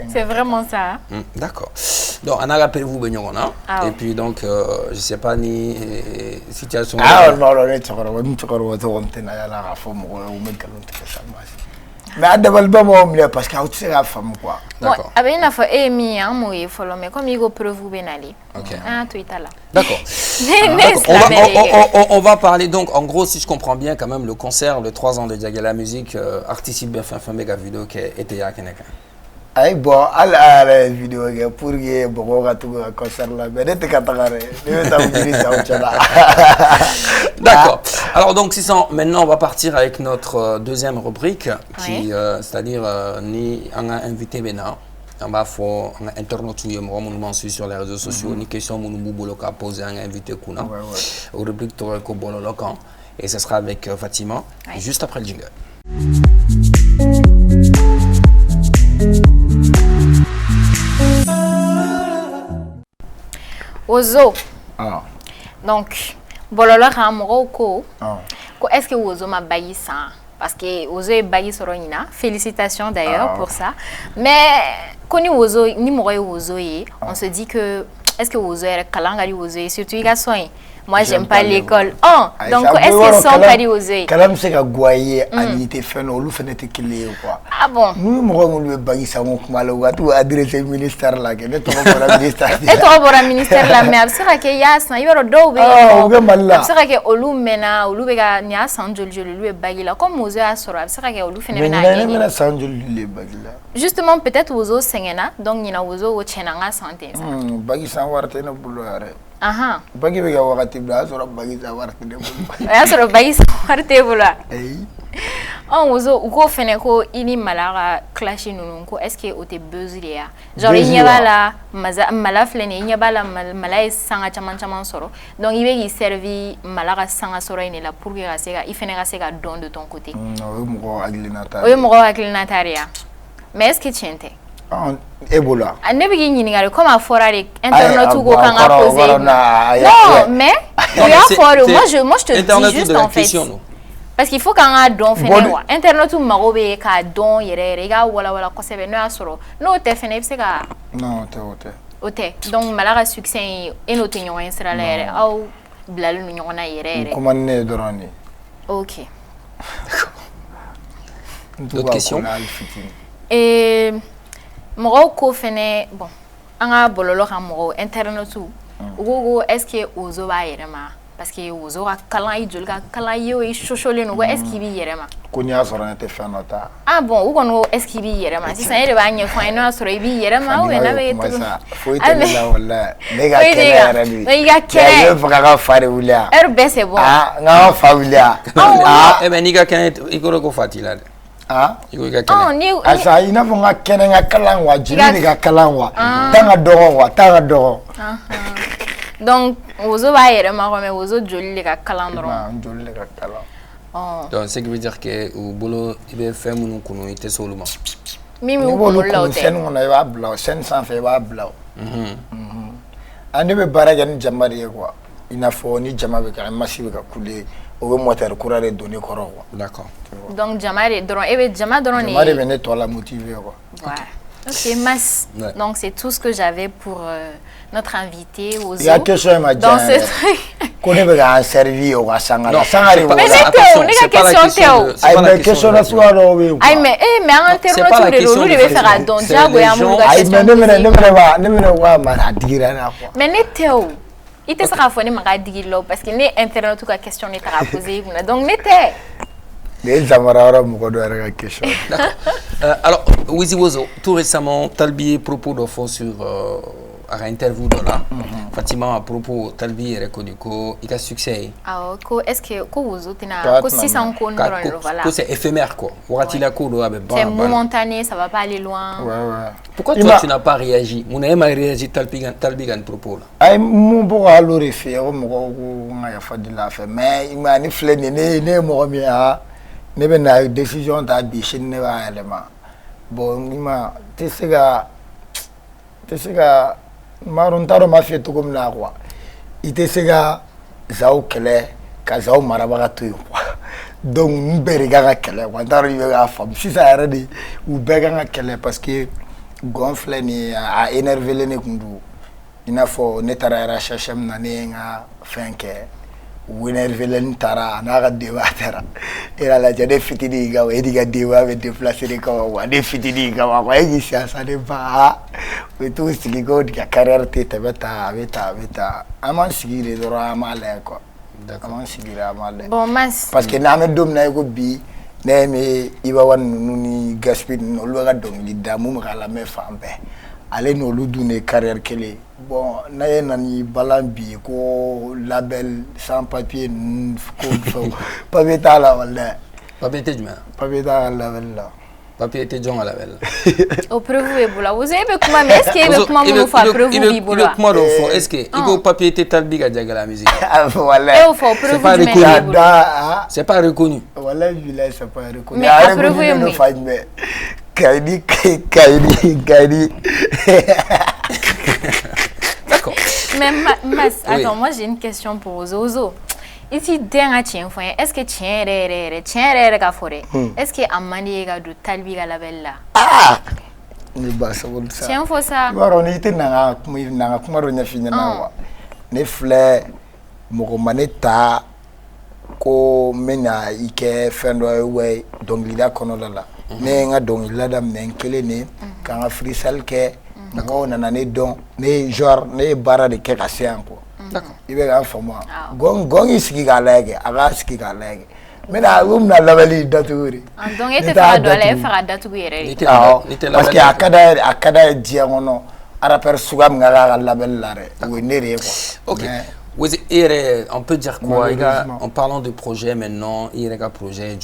c'est vraiment ça. D'accord. Donc on a rappelé vous Benyona et puis donc je sais pas ni situation. Ah non non tu mais parce que tu sais la femme quoi. D'accord. Avec une fois Amy hein moi il faut mais comme il go preuve benali. OK. Ah tu es là. D'accord. On va parler donc en gros si je comprends bien quand même le concert le 3 ans de Diagala Musique artiste bien fin méga vidéo qui était à Keneka. Ay bon la vidéo pour que bon concert là mais n'était qu'à D'accord. Alors donc maintenant on va partir avec notre deuxième rubrique qui c'est-à-dire ni on a invité Bena on va faire un internaute sur les réseaux sociaux ni question mon boubolo qu'a posé un invité kuna au rubrique Toreko Bololokan et ce sera avec Fatima juste après le jingle. Ozo. Donc bololo ramoro ko est-ce que Ozo m'a baillé ça parce que Ozo est baillé sur Ronina. Félicitations d'ailleurs pour ça. Mais quand Ozo ni moro Ozo on se dit que est-ce que Ozo est kalangari Ozo surtout il a soin. Moi j'aime pas l'école. Donc est-ce que son pari Ozo kalam se ka goyer anité feno lu fenete kile quoi. Ah bon. Nous moro lu baillé ça on kuma la watu adresse ministère là que ne to pour ministère. Et to pour ministère là mais absira ke yasna yoro do be. Absira ke olu mena olu be ga nya sanjol joli lu baillé là comme Ozo a soro absira ke olu fene na gagner. Mais sanjol lu baillé là. Justement peut-être Ozo sengena donc ni na Ozo wo chenanga santé ça. Baillé ça warte na bulu are. Aha. Bagi bega wakati bla soro bagi sa warte de bulu. Ya soro bagi sa warte bulu. Ozo uko fene ko ini malaga clashi nunu ko est-ce que o te besoin ya genre il y a la mala flene il y a la mala sanga chaman soro donc il veut servi malaga sanga soro ine la pour que gasega il fene gasega don de ton côté oui mo aglinataria oui mo aglinataria mais est-ce que tu entends Ebola. Ne bigi nyiningare comme a forare internet ou kan a poser. Non, mais il y a fort moi je te dis juste en fait. Parce qu'il faut qu'on a don fene wa internet ou marobe ka don yere ga wala ko sebe no asoro no te fene se ga non te donc malaga succès et no te nyon sera lere au blalu no nyona yere comment ne dorani. OK. D'autres questions? Et moro ko fene bon anga bololo ka moro internet ou gogo est-ce que Ozo ba yerema parce que Ozo ka kalan i jolga kalan yo i shoshole no est-ce qu'il bi yerema ko nya soro na te fanota ah bon ou kono est-ce qu'il bi yerema si ça yere ba nye fa no soro i bi yerema ou na be to faut te la wala mega kele rabi mega kele yo fa ka fare wulia c'est bon nga fa wulia ben niga kan ikoro ko fatila ni asa ina funga kenenga kalangwa jini ga kalangwa tanga dogo donc Ozo ba yere ma ko mais Ozo joli ga kalandro joli ga kalan donc c'est qui veut dire que au boulot il va faire mon kuno ite soluma mimi ko la hotel sen ngona ya bla sen sans fait ba bla ande be baragan jamari quoi ina fo ni jama be ka masibe ka kule o moteur courant donné koro quoi. D'accord. Donc jamare dron ebe jama dron ni jamare venet toi la motiver quoi. Ouais. OK, mas. Ouais. Donc c'est tout ce que j'avais pour notre invité Ozo. Il y a que ça m'a dit. Dans ce truc. Connais pas servi au sangara. Sangari. Mais c'est pas la question. Ay mais question na toi là oui. Ay mais internet de l'eau devait faire un don diago ya mu ga question. Ay ne me wa ma dira na quoi. Mais n'était il te sera foni maka digilo parce que ne internet ka question ne t'a posé donc n'était les zamarara mu ko do ra question. Alors Wizi Wozo tout récemment talbié propos de fond sur à interview de là. Fatima à propos talbi reconnu ko il a succès. Ah ko est-ce que ko wuzu tina Quatre ko 600 ko ndoro voilà. Que c'est éphémère quoi. Wakati la ko do abe C'est momentané, ça va pas aller loin. Ouais. Pourquoi toi tu n'as pas réagi? Mon ami a réagi talbi gan propos là. Ay mon bo alo refi o mo ko ngaya fadila fe mais imani fleni ne mo mi a ne be na décision ta bi shin ne ba élément. Bon ima tesega maron taro mafia to comme na quoi. Itesega zao kele ka zao maraba to quoi. Donc mbere ga kele wa taro yo ga fam si ça ara de ou be ga kele parce que gonfle ni a énervé le ne kundu. Ina fo ne tara ra shashem na ne nga fenke énervé le tara na ga de tara era la jade fitini ga we diga de wa be déplacer de ka wa de fitini ga wa yi siasa de ba we to sigi go diga carrière te beta aman sigi de doro amale ko aman sigi ra amale Bon mas parce que na me dom na ko bi ne me iba wan nuni gaspin no lo ga dom li damu ma la me fambe ale no lu dune carrière kele bon na ye nani balambi ko label sans papier ko papier ta la wala Papier était demain. papier ta la wala Papier était John à la belle. au preuve ebola. Vous avez comment mais est-ce que comment mo fa preuve ebola? Comment on fait? Est-ce que il faut papier était talbi ga la musique? voilà Et au fond preuve pas du reconnu. mais C'est pas reconnu. voilà village c'est pas reconnu Mais après vous aimez. Kaidi D'accord. Mais mas Oui. attends, moi j'ai une question pour Zozo. Ici denga tien foye, est-ce que tien rere ka fore? Est-ce que amani ga du talbi ga la bella? ni ba sabul sa Tien fo ça. waro ni tinanga kuma ro nya finya na wa ne flɛ mɔgɔ ma ne ta ko mena ike fɛn dɔ ye wɛ dɔnkilida kɔnɔla la ne ye n ka dɔnkilida daminɛ n kelen ne ka n ka freestyle kɛ mɔgɔw nana ne dɔn ne ye genre ne ye baara de kɛ ka se yan quoi i bɛ k'an faamu wa gɔn y'i sigi k'a lajɛ kɛ a k'a sigi k'a lajɛ kɛ mɛ na o bɛna labɛnni datugu de Donc e te fera do ala e fera datugu yɛrɛ de. parce que a ka d'a ye diɲɛ kɔnɔ rappeur suga min ka k'a ka labɛnni la dɛ o ye ne de ye quoi. Ok. Et on peut dire quoi Malheureusement. en parlant de projet maintenant, il y a un projet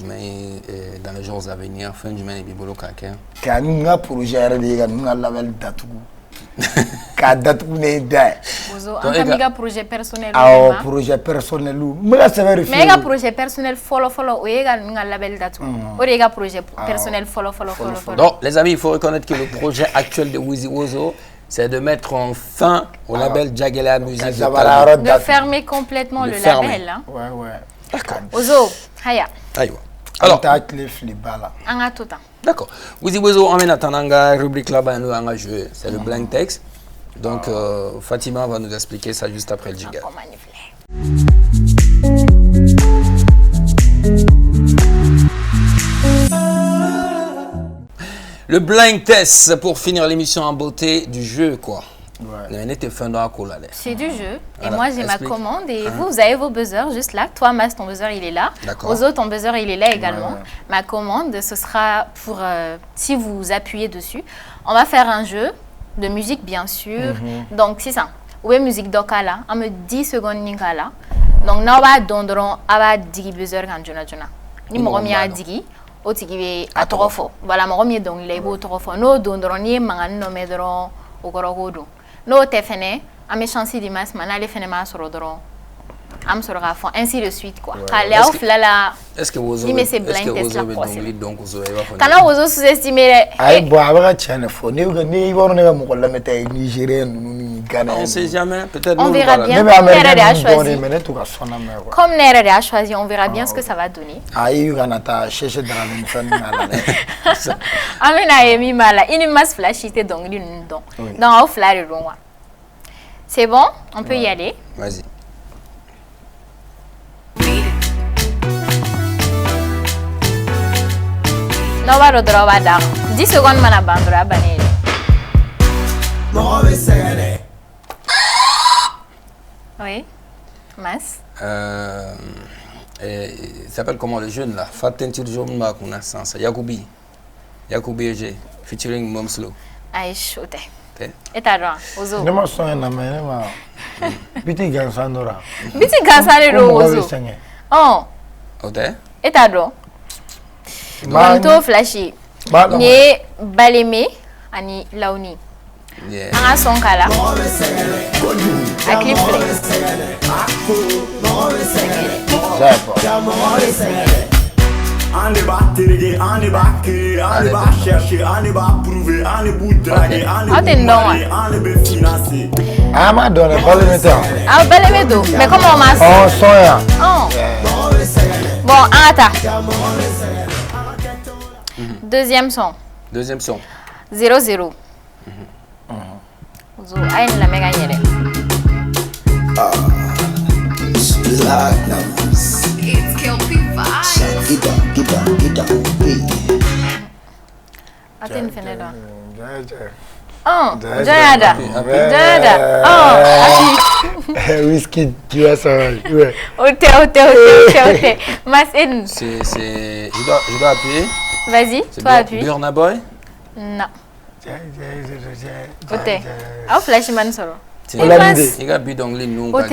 dans les jours à venir, fin du mois, il y a ka n ka projet yɛrɛ de ye ka n ka labɛnni datugu k'a datugu ne da ye Bozo, an ka mi ka projet personnel awɔ ma. projet personnel n bɛ ka sɛbɛn de Mais e ka projet personnel fɔlɔ o ye ka n ka label datugu. O de ye ka projet personnel fɔlɔ. Donc, les amis, il faut reconnaître que le projet actuel de Wizzy Wozo, c'est de mettre en fin au label Djagala Music. De fermer complètement De le fermer. label. Hein. ouais D'accord. Ozo, haya, Aïwa. alors Alors, ta clé flip là an ka to tan. d'accord. Wizzy Wozo, on attend la rubrique là-bas, nous allons jouer. C'est le blank text. Donc, Fatima va nous expliquer ça juste après le jingle. Ko manipulé. Le blind test pour finir l'émission en beauté du jeu, quoi. ouais On était fin de la cola. C'est du jeu. Et Voilà, moi, j'ai ma explique. commande. Et vous avez vos buzzers juste là. Toi, Mas, ton buzzer, il est là. D'accord. Ozo, ton buzzer, il est là également. Ouais. Ma commande, ce sera pour, si vous appuyez dessus, on va faire un jeu de musique, bien sûr. Donc, c'est ça. Ou bien musique d'Okala. On me 10 secondes Ninkala. Donc, nous va dondron, aba digi buzzer quand jona. Ni mo mi a digi. O tigi be a tɔgɔ fɔ. Voilà, mɔgɔ min ye dɔnkilida i b'o tɔgɔ fɔ. N'o don dɔrɔn n'i ye mankan dɔ mɛn dɔrɔn o kɔrɔ k'o don. N'o tɛ fɛnɛ an bɛ chance di Mas ma n'ale fɛnɛ m'a sɔrɔ dɔrɔn an bɛ sɔrɔ k'a fɔ ainsi de suite quoi. K'ale aw fila la Est-ce que Wozo Ni me se blind test la veut kɔsɛbɛ. donc donc Wozo va faire. kana Wozo sous-estimer dɛ. ayi bon a bɛ ka tiɲɛ de fɔ ne b'a dɔn ne ka mɔgɔ lamɛn ta ye nigérien ninnu ni Ghana On sait jamais. Peut-être On nous, verra voilà. bien. ne bɛ Ne yɛrɛ de y'a américain ninnu dɔn choisi. de mais ne t'u ka sɔn na mɛn quoi Comme ne yɛrɛ de y'a choisi, on verra bien ce que ça va donner. ayi kana taa chercher darabi ni fɛn ninnu la dɛ An bɛna ye min b'a la i ni Mas fila si tɛ dɔnkili ninnu dɔn. Oui. Donc aw fila de don wa. C'est bon, on peut y aller. Vas-y. N'aw b'a dɔn dɔrɔn aw b'a d'a kan. 10 secondes mana ban dɔrɔn a bannen ye dɛ. Oui, Mas. Il s'appelle comment le jeune là? Fatentir Jom Makuna Sansa. Yacoubi EG featuring Momslo. Aïe, chaud. E t'a dɔn Ozo. Ne ma sɔn na mais ne ma biti gansan dɔra. Biti gansan de don Ozo. O tɛ? E t'a dɔn. Manto flashy. Ni ye Baleme ani Launi. An ka sɔn k'a la. A clip filɛ. On ne va terguer, on ne va créer, on ne va chercher, on ne va prouver, on ne va draguer, on ne va financer. Ah, ma donne, Baleme tɛ. Ah, Baleme do. Mais comment on m'a Oh, Soya. Bon, Ata. Deuxième son. 0-0. Ozo, aïe la méga yere. It's Kelpie vibes. Atin fene don. Jaja. Jada. Whisky, tu as ça. Ote. Mas in. Je dois appuyer. Vas-y, toi appuie. Burna Boy? Non. Ote. Au flash man soro. Il a bu donc les noms. Ote.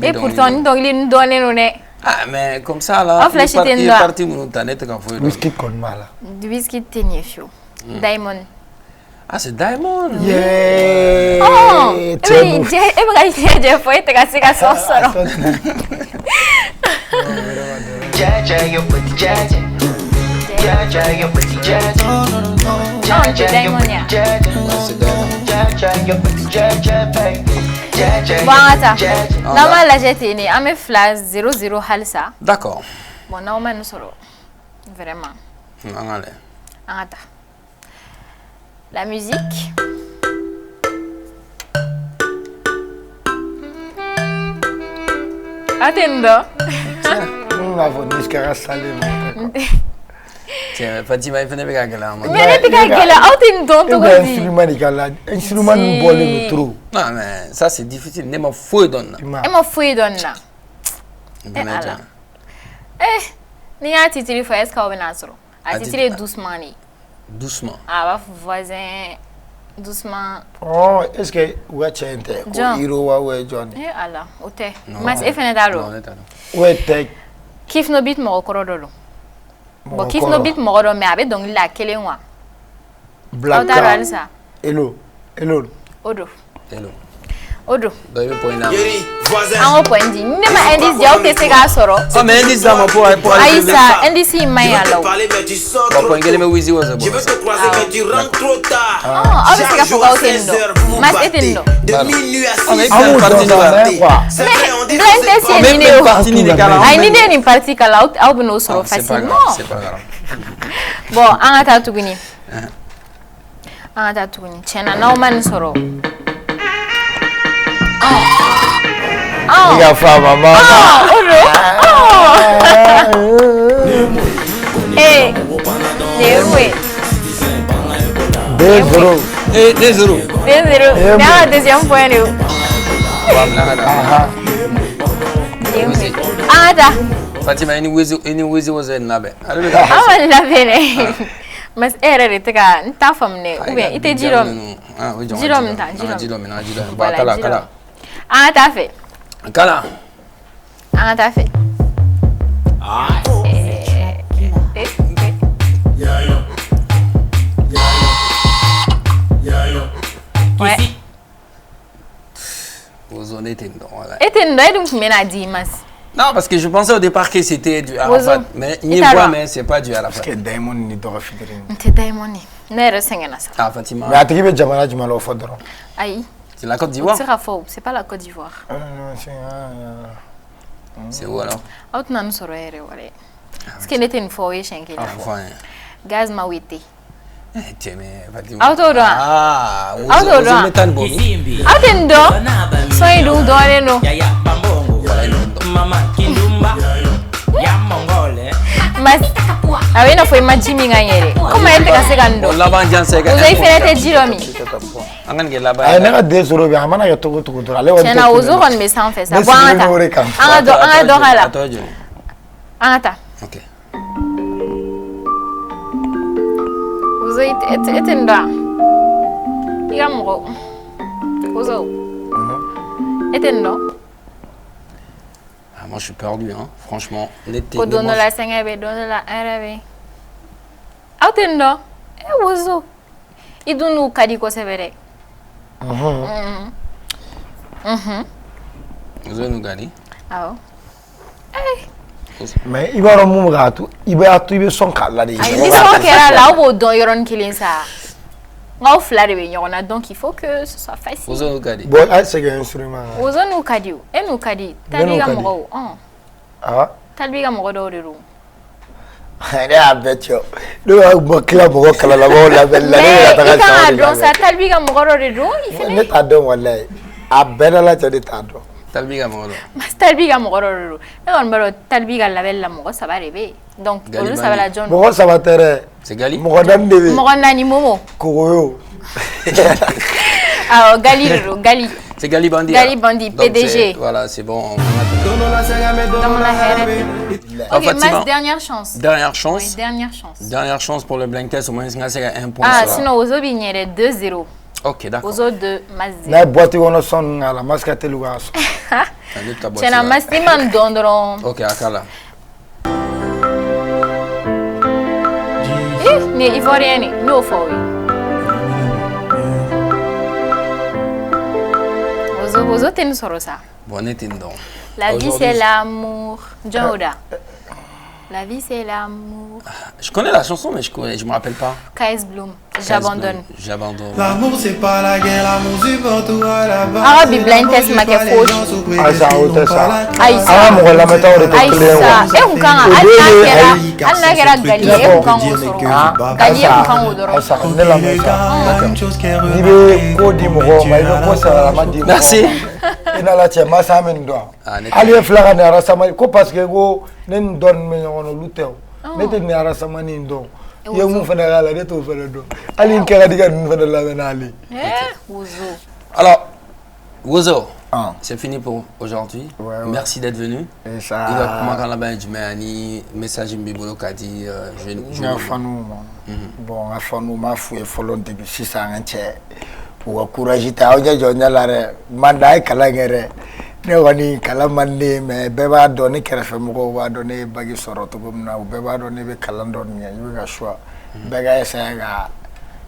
Et pourtant, ni donc les donner nous ne. Ah, mais comme ça là, il est parti mon tanette quand faut. Whisky con mala. Du whisky tenifio. Diamond. Ah, c'est Diamond. Yeah. Oh, je foi te kasi ka sosoro. Jaja, yo pretty Jaja. Jaja, yo pretty Jaja. Jaja, yo pretty Jaja. Jaja, yo pretty Jaja, baby. Bon, attends. Normal, là, j'étais né. À mes flash 0-0 halsa. D'accord. Bon, normal, nous sommes. Vraiment. Allez. Attends. La musique. Attends. Nous avons dit ce qu'elle a salé. Tiens, Fatima, il fait des gars là. Mais tu as quel attends donc tu dis. Instrument nous bolé trop. Non mais ça c'est difficile. Ne m'en fouille donne. Et mon fouille donne là. Ni a titré faut est-ce qu'on va nasro. A titré doucement ni. Doucement. Ah va voisin doucement. Oh, est-ce que ouais chente ko hiro wa we Johnny. Eh ala, ote. Mas e fene dalo. Ouais tek. Kif no bit mo korodolo. Bon kif no bit mo korodolo mais avec donc la kele wa. Black. Hello. Odo. Dois me pôr na. An point di. Ne ma indice dia o que se ga soro. Ah mais indice là ma pour aller. Aïssa, indice mai ala. Bon point gele me wizi was bon. Je veux te croiser mais tu rentres trop tard. Oh, avec ce que faut otendo. Mas etendo. De minuit à 6 On est parti là. C'est vrai, on dit c'est Même parti ni kala. Ai ni de ni parti kala au beno soro facilement. C'est pas grave. Bon, an ata tuguni. An ata tuguni. Chena na man soro. Il a fait maman. Eh, oui. 2-0. Eh, 2-0. 2-0. Now deuxième point nous. Ada. Fatima any wizi was in nabe. Ah, la bene. Mas era de tega, nta famne. Ou bien ite jirom. Ah, oui, jirom. Ba kala. Ah, t'as fait. Kala. Ah, t'as fait. Ouais. Vous en êtes dedans, voilà. Et t'es là, donc, mais n'a dit, mas. Non, parce que je pensais au départ que c'était du Arafat. Mais ni voix, mais c'est pas du Arafat. Parce que Diamond ni dora fidrin. C'est Diamond. N'est rien ça. Ah, Fatima. Mais attiqué be jamana du malo fodron. Aïe. C'est la Côte d'Ivoire. C'est pas la Côte d'Ivoire. Non, c'est c'est où alors? Out nan sorere wale. Ce qui n'était une fois chenke. Enfin. Gaz ma wité. Tiens mais Fatima. Auto Ah, vous mettez bomi. Atendo. Soy du dole no. Mama kindumba. Ya mongole. Mas awena foi majimi nganyere. Comment était cassé gando? La vengeance est Vous avez fait la jiromi. Angan ge la ba. Ay na 2-0 bi amana ya togo ale won. Tiens ozo kon me sans faire ça. Bon ata. Anga do hala. Ata. OK. Vous êtes etenda. Digamos, Ozo. Et t'es non? Moi, je suis perdu, hein. Franchement. Donne la 5 donne la 1 Ah, t'es non? Ozo. Il donne nous Kadiko, c'est vrai. Ozo nous gagne. Ah. Mais il va remonter à tout. Il va attribuer son cas là. Il dit son cas là, où dans Yoron Killing ça. On flatte bien, on a donc il faut que ce soit facile. Ozo nous gagne. Bon, c'est un instrument. Ozo nous kadiu. Et nous kadi. Talbiga mo. Ah. Talbiga mo do de room. Elle a bête yo. Le club mo kala la bo la belle la. Mais quand on ça talbiga mo do de room, il fait. Ne ta don wallahi. A belle la tu ta don. Talbiga mo do. Mas talbiga mo do de room. Et on me talbiga la belle la mo ça va arriver. Donc on ça va la John. Mo ça va tere. C'est Gali. Mo dan dewe. Mo nani momo. Koyo. Ah Gali. C'est Gali Bandi. Gali Bandi, PDG. Voilà, c'est bon. Dans la haine. Ok, Mas, dernière chance. Dernière chance. Oui, dernière chance. Dernière chance pour le blind test, au moins c'est un point. Ah, sinon Ozo bignere 2-0. Ok, d'accord. Ozo 2, Mas 0. La boîte on a son à la masque telugas. C'est la Mas man dondron. Ok, akala. Ne Ivoirienne, no for Ozo ten sorosa. Bon, étendons. La vie c'est l'amour. Joda. La vie c'est l'amour. Je connais la chanson, mais je me rappelle pas. KS Bloom. J'abandonne. J'abandonne. L'amour c'est pas la guerre, l'amour supporte tout à la base. Ah, bi blind test ma ke fouche. Ah, ça haute ça. Aïssa. Ah, mon la méthode de Aïssa. Et on kan Allah kera gali et on kan osoro. Gali et on kan odoro. Ça on est la même chose. Ni be ko di mo ma be ko ça la ma di. Merci. Ina la tia ma sa men do. Ali flaga ne arasama ko parce que go nen don me ngono lutew. Nete ni arasama ni ndo. Ye mu fana la de to fana do. Ali kera diga mu fana la na ali. Ozo. Alors, Wozo, c'est fini pour aujourd'hui. Merci d'être venu. Et ça. Il va comment quand là-bas du mani message mbibolo kadi je fanu bon afanu ma fu e folon de si sa nche wa courage ta o je jonya la re manda kala ngere ne wani kala mande me be ba do ni kere fe mo ba do ne bagi soro to gum na be ba do ne be kala ndo ni yu ga shwa be ga esa ga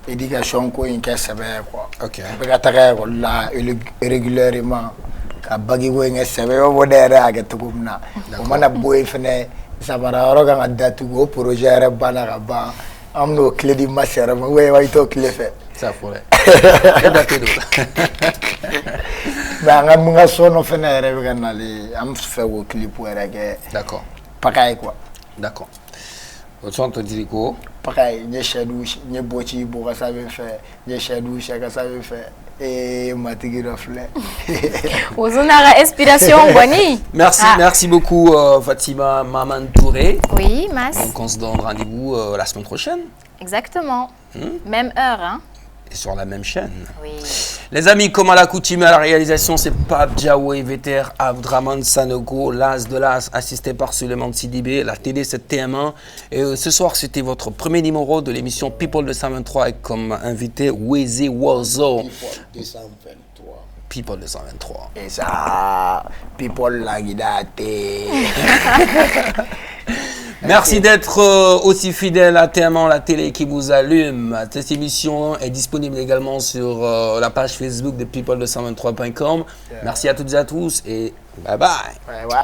éducation ko in kesse be ko OK be ga ta ga ko la régulièrement ka bagi wo nge sebe wo dere aga to gum na o mana boy fene sabara ro ga datu go projet re bana ga ba amno clé di masera ma we wa to clé fe ça pourrait datu do ba nga mu nga sono fene re ga na li am fe wo clip wera ge d'accord pakay quoi d'accord au son to diriko pakay nye shadou nye bochi bo ga sabe fe nye shadou shaka sabe fe et matigi reflet Ozo na inspiration boni. Merci merci beaucoup Fatima Maman Touré. Oui, Mas. Donc on se donne rendez-vous la semaine prochaine. Exactement. Même heure hein. Et sur la même chaîne. Oui. Les amis, comme à l'accoutumée à la réalisation, c'est Pape Diawo, Veter, Abdraman Sanogo, l'As de l'As, assisté par Suleiman Sidibé. La télé, c'est TM1. Et ce soir, c'était votre premier numéro de l'émission People 223 avec comme invité Wheezy Wozo. People 223. Et ça, People la guidate. Merci d'être aussi fidèle à TM1, la télé qui vous allume. Cette émission est disponible également sur la page Facebook de people223.com. Merci à toutes et à tous et bye bye. Ouais.